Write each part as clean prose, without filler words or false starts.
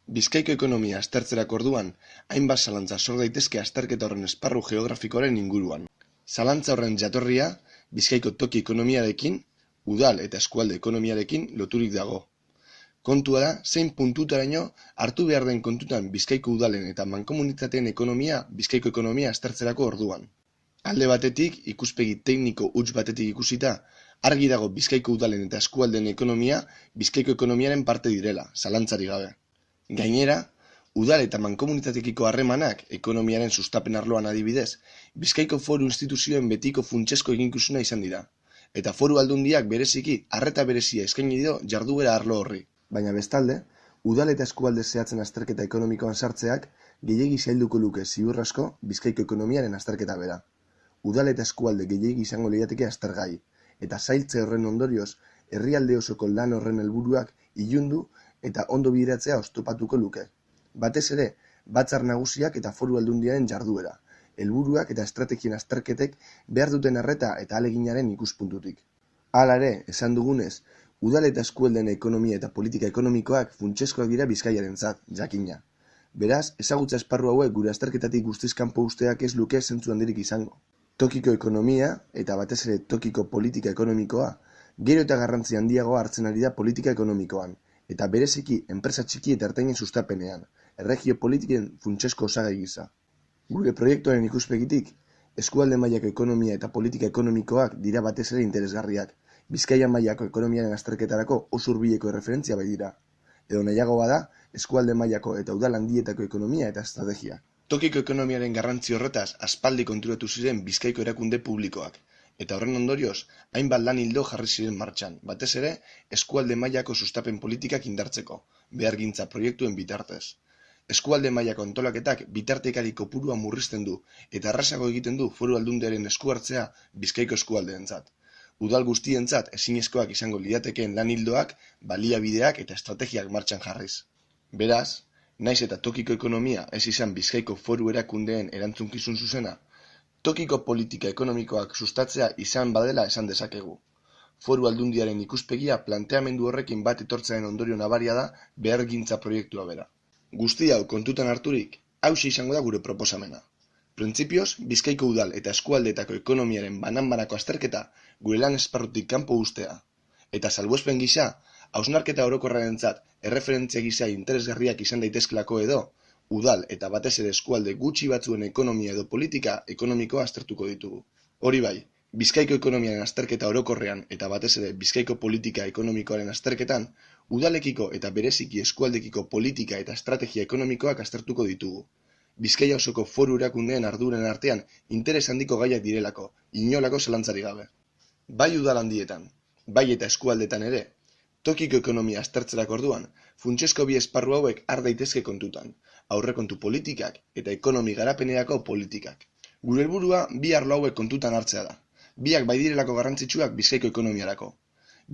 Bizkaiko ekonomia aztertzerako orduan, hainbat zalantza sor daitezke azterketa horren esparru geografikoaren inguruan. Zalantza horren jatorria, Bizkaiko toki ekonomiarekin, udal eta eskualde ekonomiarekin loturik dago. Kontua da, zein puntutaraino hartu behar den kontutan Bizkaiko udalen eta mankomunitateen ekonomia Bizkaiko ekonomia aztertzerako orduan. Alde batetik, ikuspegi tekniko huts batetik ikusita, argi dago Bizkaiko udalen eta eskualdeen ekonomia Bizkaiko ekonomiaren parte direla, zalantzarik gabe. Gainera, udal eta mankomunitatekiko harremanak ekonomiaren sustapen arloan adibidez, Bizkaiko foru instituzioen betiko funtsezko eginkizuna izan dira, eta foru aldundiak bereziki arreta berezia eskaini dio jarduera arlo horri. Baina bestalde, udal eta eskualde zehatzen azterketa ekonomikoan sartzeak gehiegi zailduko luke ziur asko Bizkaiko ekonomiaren azterketa bera. Udal eta eskualde gehiegi izango lirateke aztergai, eta zailtze horren ondorioz, herrialde osoko lan horren helburuak ilundu eta ondo bideratzea oztopatuko luke. Batez ere, batzar nagusiak eta foru aldundiaren jarduera, helburuak eta estrategien azterketek behar duten arreta eta ahaleginaren ikuspuntutik. Hala ere, esan dugunez, udal eta eskualdeen ekonomia eta politika ekonomikoak funtsezkoak dira Bizkaiarentzat, jakina. Beraz, ezagutza esparru hauek gure azterketatik guztiz kanpo usteak ez luke zentzu handirik izango. Tokiko ekonomia eta batez ere tokiko politika ekonomikoa gero eta garrantzi handiagoa hartzen ari da politika ekonomikoan, eta bereziki enpresa txiki eta ertainen sustapenean, erregio politiken funtsezko osagai gisa. Gure proiektuaren ikuspegitik, eskualde mailako ekonomia eta politika ekonomikoak dira batez ere interesgarriak, Bizkaia mailako ekonomiaren azterketarako oso hurbileko erreferentzia baitira, edo nahiago bada, eskualde mailako eta udal handietako ekonomia eta estrategia. Tokiko ekonomiaren garrantzi horretaz aspaldi konturatu ziren Bizkaiko erakunde publikoak, eta horren ondorioz, hainbat lan ildo jarri ziren martxan, batez ere, eskualde mailako sustapen politikak indartzeko, behargintza proiektuen bitartez. Eskualde mailako antolaketak bitartekari kopurua murrizten du, eta errazago egiten du foru aldundiaren esku hartzea Bizkaiko eskualdeentzat. Udal guztientzat ezinezkoak izango liratekeen lan ildoak, baliabideak eta estrategiak martxan jarriz. Beraz, naiz eta tokiko ekonomia ez izan Bizkaiko foru erakundeen erantzunkizun zuzena, tokiko politika ekonomikoak sustatzea izan badela esan dezakegu. Foru aldundiaren ikuspegia planteamendu horrekin bat etortzearen ondorio nabaria da behargintza proiektua bera. Guzti hau kontutan harturik, hauxe izango da gure proposamena. Printzipioz, Bizkaiko udal eta eskualdeetako ekonomiaren banan-banako azterketa gure lan esparrutik kanpo uztea. Eta salbuespen gisa, hausnarketa orokorrarentzat erreferentzia gisa interesgarriak izan daitezkelako edo, udal eta batez ere eskualde gutxi batzuen ekonomia edo politika ekonomikoa aztertuko ditugu. Hori bai, Bizkaiko ekonomiaren azterketa orokorrean eta batez ere Bizkaiko politika ekonomikoaren azterketan, udalekiko eta bereziki eskualdekiko politika eta estrategia ekonomikoak aztertuko ditugu. Bizkaia osoko foru erakundeen arduren artean interes handiko gaiak direlako, inolako zalantzarik gabe. Bai udal handietan, bai eta eskualdetan ere, tokiko ekonomia aztertzerako orduan, funtsezko bi esparru hauek har daitezke kontutan, aurrekontu politikak eta ekonomi garapenerako politikak. Gure helburua bi arlo hauek kontutan hartzea da. Biak bai direlako garrantzitsuak Bizkaiko ekonomiarako.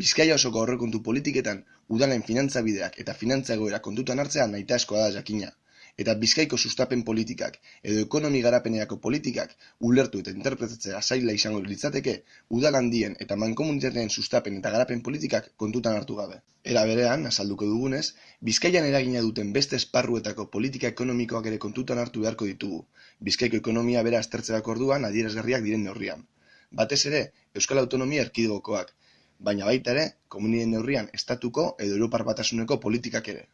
Bizkaia osoko aurrekontu politiketan udalen finantzabideak eta finantza egoera kontutan hartzea nahitaezkoa da jakina. Eta Bizkaiko sustapen politikak edo ekonomi garapenerako politikak ulertu eta interpretatzea zaila izango litzateke udal handien eta mankomunitateen sustapen eta garapen politikak kontutan hartu gabe. Era berean, azalduko dugunez, Bizkaian eragina duten beste esparruetako politika ekonomikoak ere kontutan hartu beharko ditugu, Bizkaiko ekonomia bera aztertzerako orduan adierazgarriak diren neurrian. Batez ere, Euskal Autonomia Erkidegokoak, baina baita ere, komunideen neurrian estatuko edo Europar Batasuneko politikak ere.